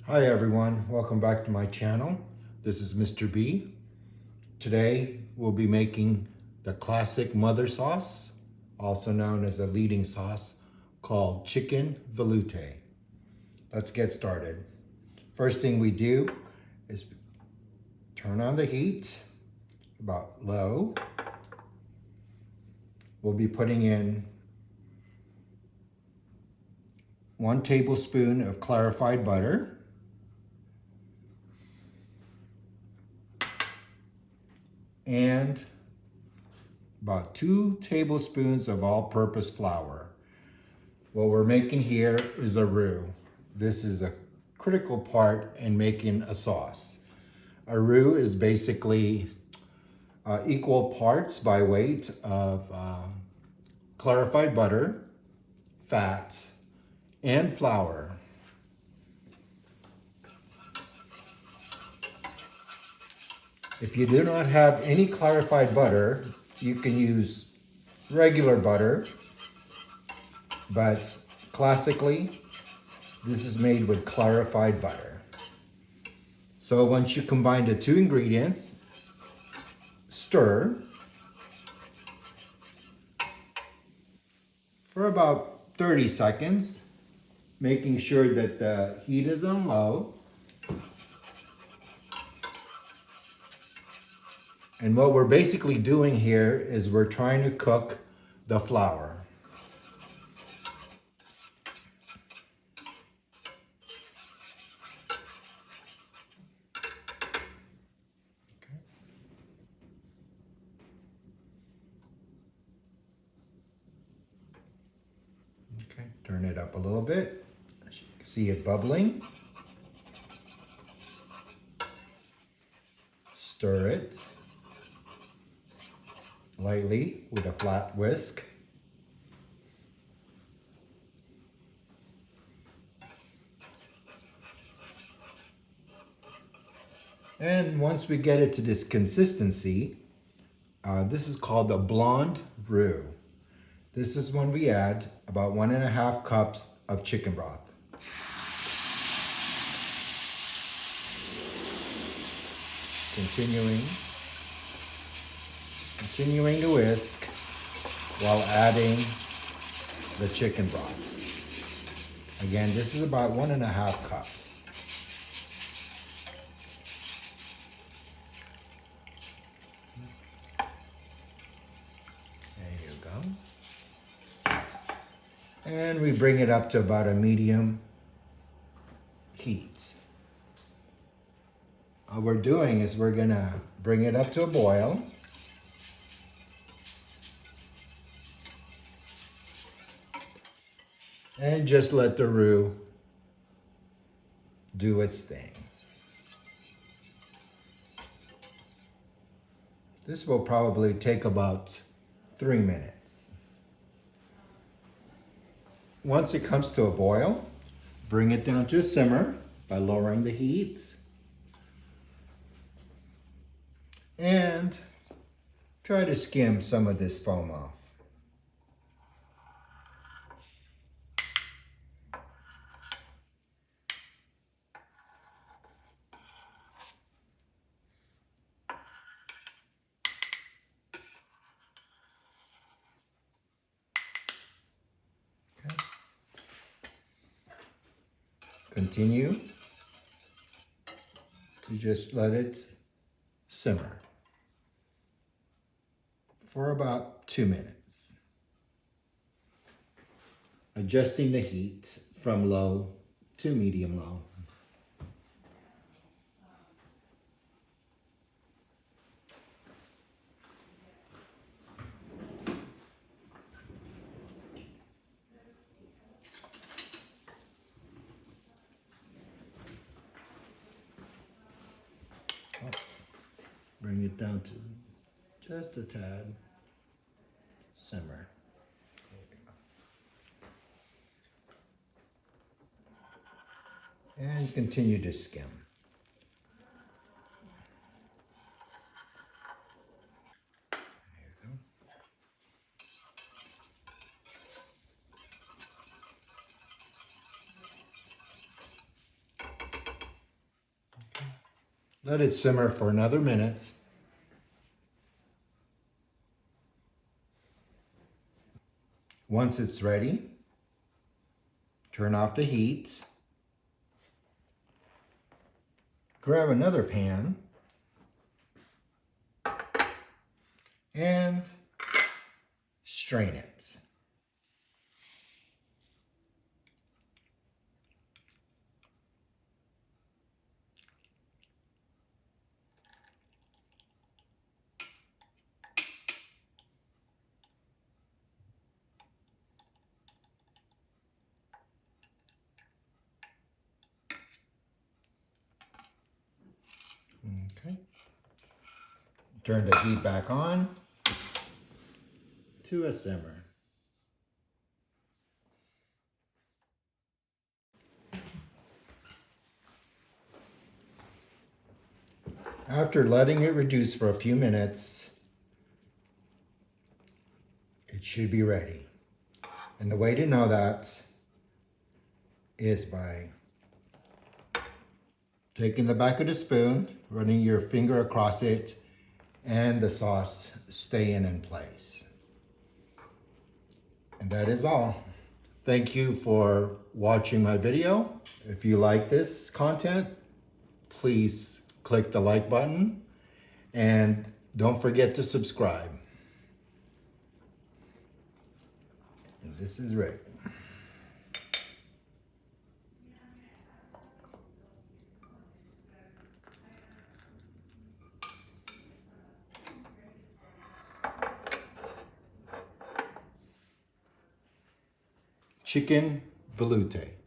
Hi everyone, welcome back to my channel. This is Mr. B. Today we'll be making the classic mother sauce, also known as a leading sauce, called chicken veloute. Let's get started. First thing we do is turn on the heat, about low. We'll be putting in 1 tablespoon of clarified butter, and about 2 tablespoons of all-purpose flour. What we're making here is a roux. This is a critical part in making a sauce. A roux is basically equal parts by weight of clarified butter, fat, and flour. If you do not have any clarified butter, you can use regular butter, but classically, this is made with clarified butter. So once you combine the two ingredients, stir for about 30 seconds, making sure that the heat is on low. And what we're basically doing here is we're trying to cook the flour. Okay, turn it up a little bit. As you can see it bubbling. Stir it lightly with a flat whisk. And once we get it to this consistency, this is called a blonde roux. This is when we add about 1.5 cups of chicken broth. Continuing to whisk while adding the chicken broth. Again, this is about 1.5 cups. There you go. And we bring it up to about a medium heat. All we're doing is we're gonna bring it up to a boil. And just let the roux do its thing. This will probably take about 3 minutes. Once it comes to a boil, bring it down to a simmer by lowering the heat. And try to skim some of this foam off. Okay. Continue to just let it simmer for about 2 minutes. Adjusting the heat from low to medium low. Bring it down to just a tad. Simmer. And continue to skim. There you go. Let it simmer for another minute. Once it's ready, turn off the heat. Grab another pan and strain it. Okay. Turn the heat back on to a simmer. After letting it reduce for a few minutes, it should be ready. And the way to know that is by taking the back of the spoon, running your finger across it, and the sauce staying in place. And that is all. Thank you for watching my video. If you like this content, please click the like button and don't forget to subscribe. And this is ready. Chicken veloute.